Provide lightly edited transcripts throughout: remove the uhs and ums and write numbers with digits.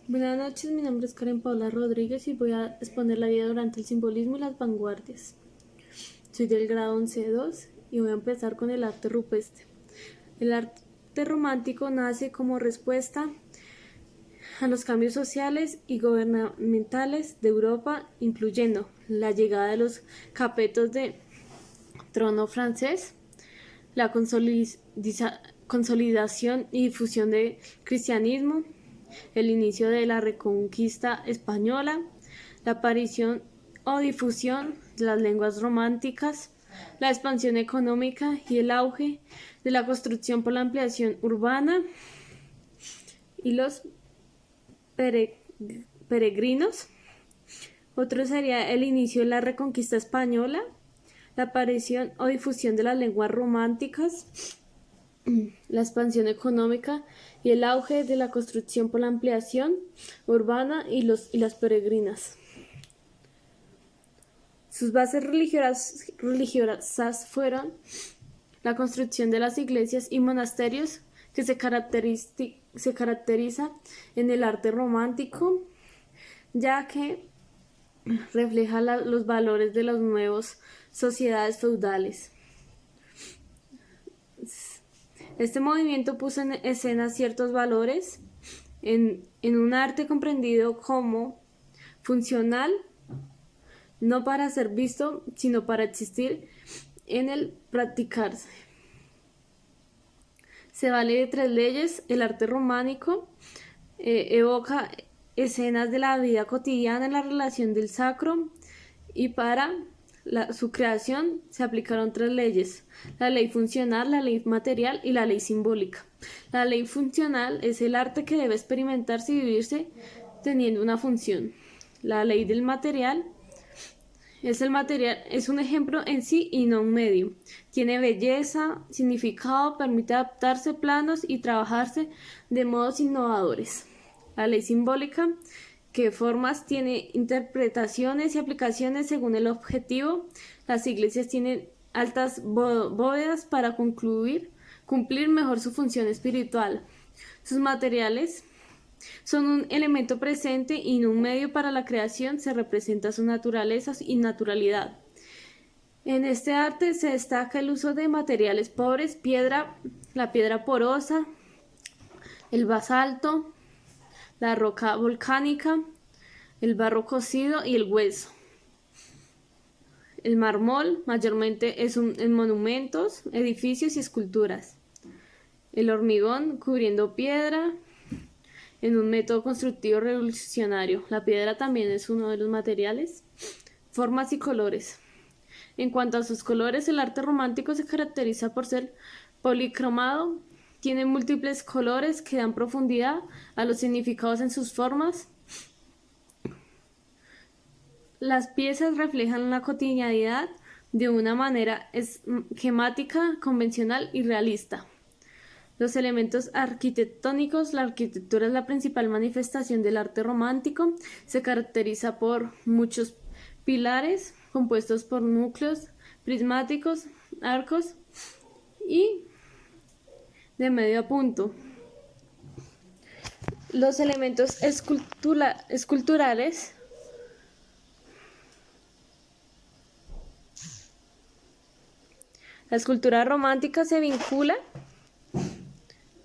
Buenas noches, mi nombre es Karen Paula Rodríguez y voy a exponer la vida durante el simbolismo y las vanguardias. Soy del grado 11-2 y voy a empezar con el arte rupestre. El arte romántico nace como respuesta a los cambios sociales y gubernamentales de Europa, incluyendo la llegada de los capetos de trono francés, la consolidación y difusión del cristianismo, el inicio de la Reconquista española, la aparición o difusión de las lenguas románticas, la expansión económica y el auge de la construcción por la ampliación urbana y los peregrinos. Otro sería el inicio de la Reconquista española, la aparición o difusión de las lenguas románticas, la expansión económica y el auge de la construcción por la ampliación urbana y las peregrinas. Sus bases religiosas fueron la construcción de las iglesias y monasterios, que se caracteriza en el arte romántico, ya que refleja los valores de las nuevas sociedades feudales. Este movimiento puso en escena ciertos valores en un arte comprendido como funcional, no para ser visto, sino para existir en el practicarse. Se vale de tres leyes. El arte románico evoca escenas de la vida cotidiana en la relación del sacro, y para su creación se aplicaron tres leyes: la ley funcional, la ley material y la ley simbólica. La ley funcional es el arte que debe experimentarse y vivirse teniendo una función. La ley del material es un ejemplo en sí y no un medio. Tiene belleza, significado, permite adaptarse planos y trabajarse de modos innovadores. La ley simbólica, que formas, tiene interpretaciones y aplicaciones según el objetivo. Las iglesias tienen altas bóvedas para cumplir mejor su función espiritual. Sus materiales son un elemento presente y no un medio para la creación. Se representa su naturaleza y naturalidad. En este arte se destaca el uso de materiales pobres: la piedra porosa, el basalto, la roca volcánica, el barro cocido y el hueso. El mármol mayormente es en monumentos, edificios y esculturas. El hormigón cubriendo piedra en un método constructivo revolucionario. La piedra también es uno de los materiales. Formas y colores. En cuanto a sus colores, el arte romántico se caracteriza por ser policromado. Tiene múltiples colores que dan profundidad a los significados en sus formas. Las piezas reflejan la cotidianidad de una manera esquemática, convencional y realista. Los elementos arquitectónicos. La arquitectura es la principal manifestación del arte romántico. Se caracteriza por muchos pilares compuestos por núcleos prismáticos, arcos y de medio punto. Los elementos esculturales. La escultura romántica se vincula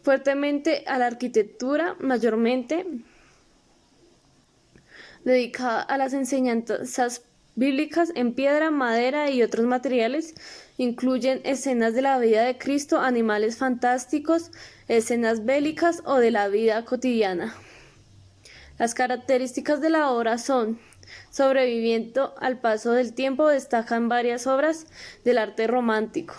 fuertemente a la arquitectura, mayormente dedicada a las enseñanzas bíblicas en piedra, madera y otros materiales. Incluyen escenas de la vida de Cristo, animales fantásticos, escenas bélicas o de la vida cotidiana. Las características de la obra son: sobreviviendo al paso del tiempo. Destacan varias obras del arte romántico.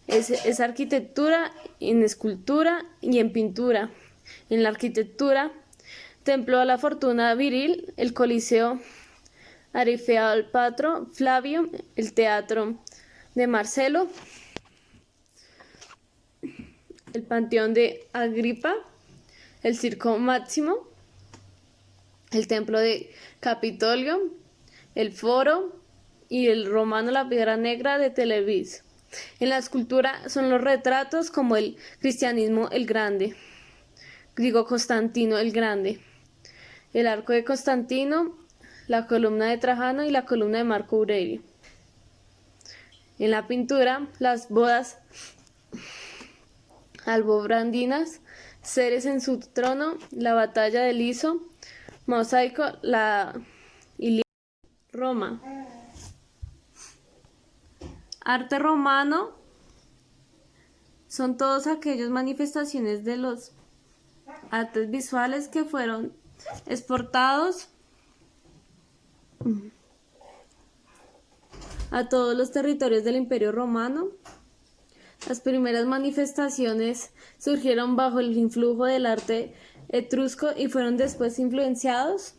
Es arquitectura en escultura y en pintura. En la arquitectura, Templo a la Fortuna Viril, el Coliseo Arifealpatro Flavio, el Teatro de Marcelo, el Panteón de Agripa, el Circo Máximo, el Templo de Capitolio, el Foro y el Romano La Piedra Negra de Tel Aviv. En la escultura son los retratos como el Cristianismo el Grande, Constantino el Grande, el arco de Constantino, la columna de Trajano y la columna de Marco Aurelio. En la pintura, las bodas albobrandinas, Ceres en su trono, la batalla de Liso, mosaico, la Ilíada. Roma. Arte romano son todas aquellas manifestaciones de los artes visuales que fueron exportados a todos los territorios del Imperio Romano. Las primeras manifestaciones surgieron bajo el influjo del arte etrusco y fueron después influenciados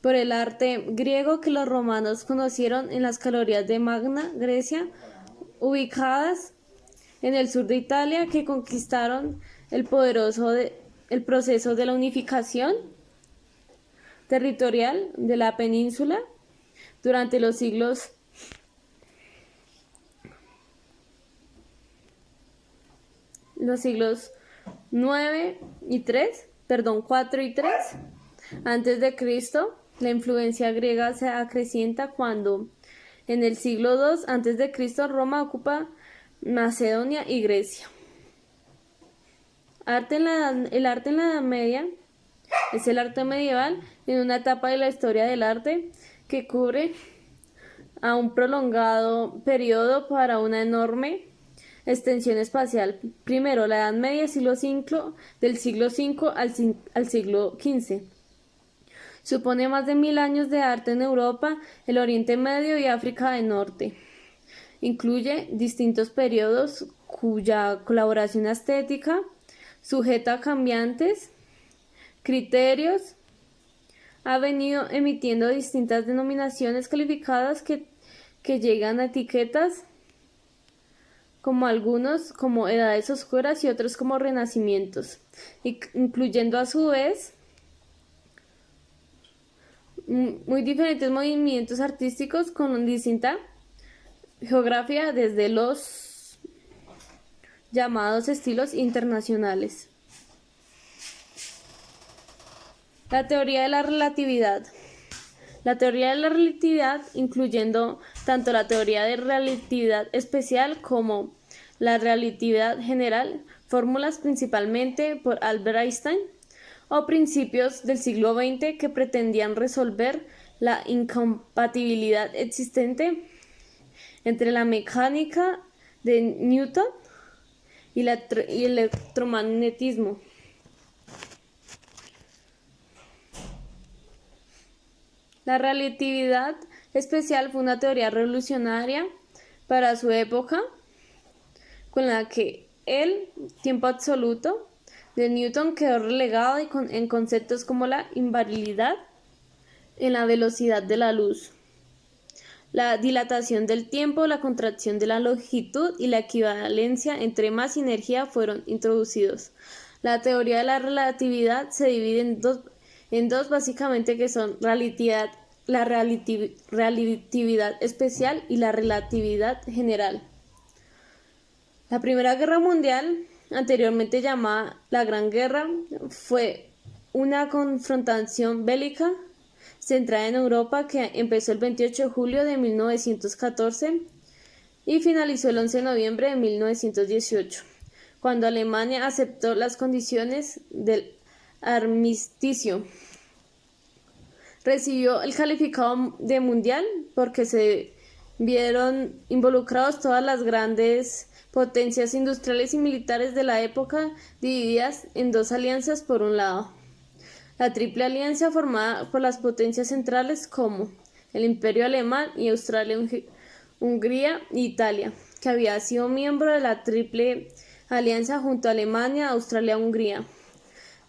por el arte griego que los romanos conocieron en las calorías de Magna Grecia, ubicadas en el sur de Italia, que conquistaron el proceso de la unificación territorial de la península durante los siglos IV y III antes de Cristo. La influencia griega se acrecienta cuando en el siglo II antes de Cristo Roma ocupa Macedonia y Grecia. El arte en la Edad Media es el arte medieval en una etapa de la historia del arte que cubre a un prolongado periodo para una enorme extensión espacial. Primero, la Edad Media, del siglo V al siglo XV. Supone más de 1000 años de arte en Europa, el Oriente Medio y África del Norte. Incluye distintos periodos cuya colaboración estética, sujeta a cambiantes criterios, ha venido emitiendo distintas denominaciones calificadas que llegan a etiquetas como algunos como edades oscuras y otros como renacimientos, incluyendo a su vez muy diferentes movimientos artísticos con distinta geografía desde los llamados estilos internacionales. La teoría de la relatividad. La teoría de la relatividad, incluyendo tanto la teoría de relatividad especial como la relatividad general, fórmulas principalmente por Albert Einstein, o principios del siglo XX que pretendían resolver la incompatibilidad existente entre la mecánica de Newton y el electromagnetismo. La relatividad especial fue una teoría revolucionaria para su época, con la que el tiempo absoluto de Newton quedó relegado en conceptos como la invariabilidad en la velocidad de la luz, la dilatación del tiempo, la contracción de la longitud y la equivalencia entre masa y energía fueron introducidos. La teoría de la relatividad se divide en dos básicamente, que son la relatividad especial y la relatividad general. La Primera Guerra Mundial, anteriormente llamada la Gran Guerra, fue una confrontación bélica centrada en Europa que empezó el 28 de julio de 1914 y finalizó el 11 de noviembre de 1918, cuando Alemania aceptó las condiciones del armisticio. Recibió el calificado de mundial porque se vieron involucrados todas las grandes potencias industriales y militares de la época, divididas en dos alianzas. Por un lado, la Triple Alianza, formada por las potencias centrales como el Imperio Alemán y Austria, Hungría e Italia, que había sido miembro de la Triple Alianza junto a Alemania, Australia y Hungría.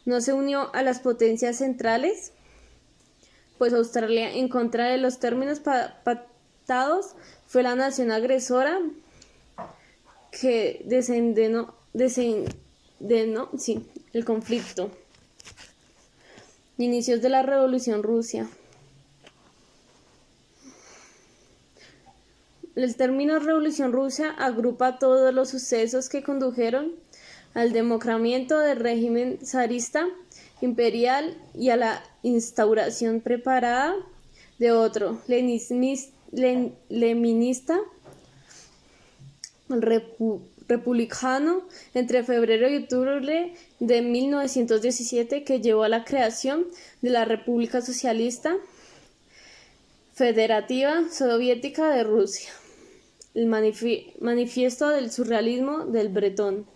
No se unió a las potencias centrales, pues Australia, en contra de los términos pactados, fue la nación agresora que desencadenó el conflicto. Inicios de la Revolución Rusa. El término Revolución Rusa agrupa todos los sucesos que condujeron al democramiento del régimen zarista imperial y a la instauración preparada de otro leninista republicano entre febrero y octubre de 1917, que llevó a la creación de la República Socialista Federativa Soviética de Rusia. El manifiesto del surrealismo del Bretón.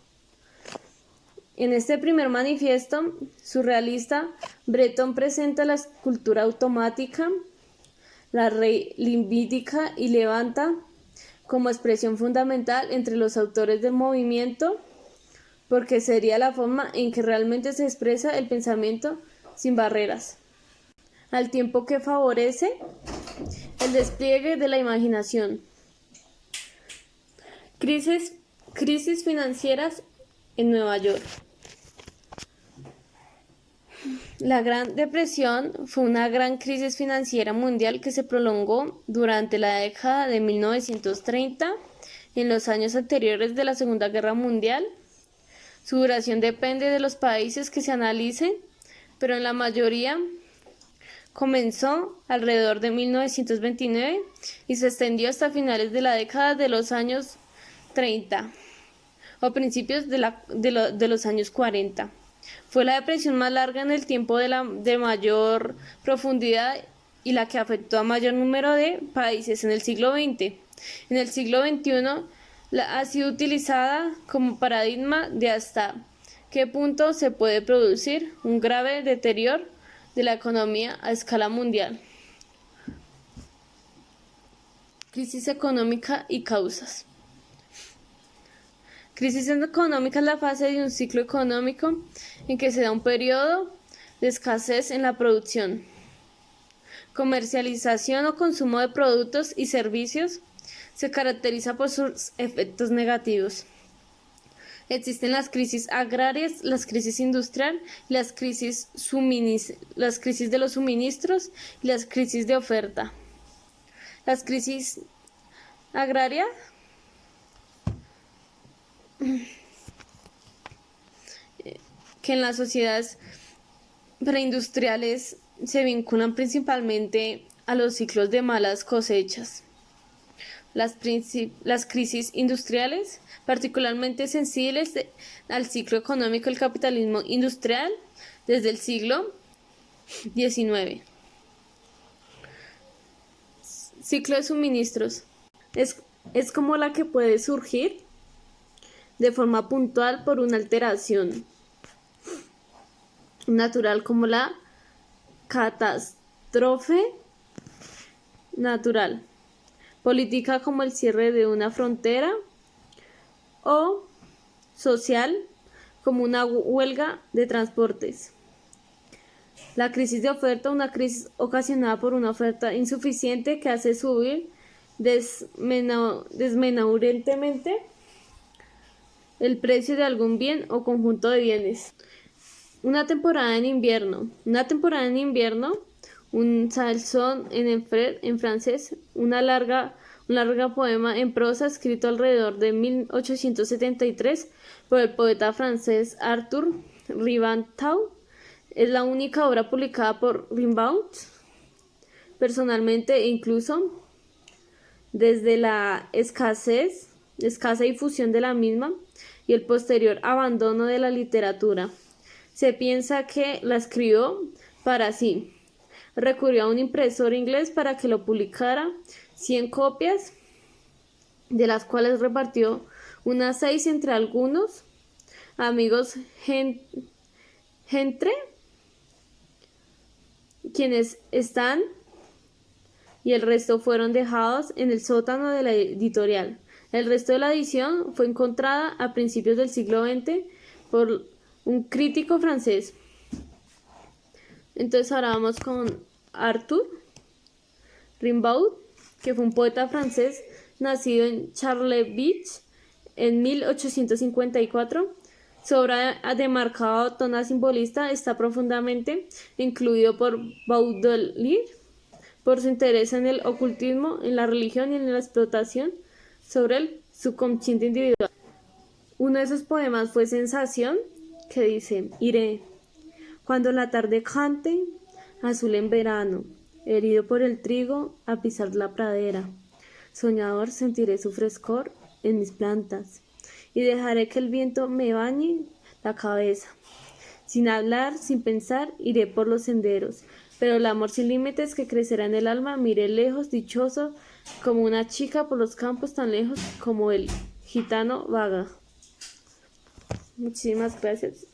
En este primer manifiesto surrealista, Bretón presenta la escultura automática, la reivindica y levanta como expresión fundamental entre los autores del movimiento, porque sería la forma en que realmente se expresa el pensamiento sin barreras, al tiempo que favorece el despliegue de la imaginación. Crisis financieras en Nueva York. La Gran Depresión fue una gran crisis financiera mundial que se prolongó durante la década de 1930, en los años anteriores de la Segunda Guerra Mundial. Su duración depende de los países que se analicen, pero en la mayoría comenzó alrededor de 1929 y se extendió hasta finales de la década de los años 30 o principios de los años 40. Fue la depresión más larga en el tiempo de mayor profundidad y la que afectó a mayor número de países en el siglo XX. En el siglo XXI ha sido utilizada como paradigma de hasta qué punto se puede producir un grave deterioro de la economía a escala mundial. Crisis económica y causas. Crisis económica es la fase de un ciclo económico en que se da un periodo de escasez en la producción, comercialización o consumo de productos y servicios. Se caracteriza por sus efectos negativos. Existen las crisis agrarias, las crisis industrial, las crisis de los suministros y las crisis de oferta. Las crisis agrarias que en las sociedades preindustriales se vinculan principalmente a los ciclos de malas cosechas. Las crisis industriales, particularmente sensibles al ciclo económico del capitalismo industrial desde el siglo XIX. Ciclo de suministros. Es como la que puede surgir de forma puntual por una alteración natural, como la catástrofe natural, política como el cierre de una frontera, o social como una huelga de transportes. La crisis de oferta, una crisis ocasionada por una oferta insuficiente que hace subir desmesuradamente el precio de algún bien o conjunto de bienes. Una temporada en invierno, un chanson en francés, un larga poema en prosa escrito alrededor de 1873 por el poeta francés Arthur Rimbaud. Es la única obra publicada por Rimbaud personalmente, e incluso desde la escasa difusión de la misma y el posterior abandono de la literatura, se piensa que la escribió para sí. Recurrió a un impresor inglés para que lo publicara, 100 copias, de las cuales repartió unas 6 entre algunos amigos entre quienes están, y el resto fueron dejados en el sótano de la editorial. El resto de la edición fue encontrada a principios del siglo XX por un crítico francés. Entonces ahora vamos con Arthur Rimbaud, que fue un poeta francés nacido en Charleville en 1854. Su obra de marcado tono simbolista está profundamente influido por Baudelaire, por su interés en el ocultismo, en la religión y en la explotación sobre el subconsciente individual. Uno de esos poemas fue Sensación, que dice, iré, cuando la tarde cante, azul en verano, herido por el trigo, a pisar la pradera. Soñador sentiré su frescor en mis plantas, y dejaré que el viento me bañe la cabeza. Sin hablar, sin pensar, iré por los senderos, pero el amor sin límites que crecerá en el alma, miré lejos, dichoso, como una chica por los campos tan lejos como el gitano vaga. Muchísimas gracias.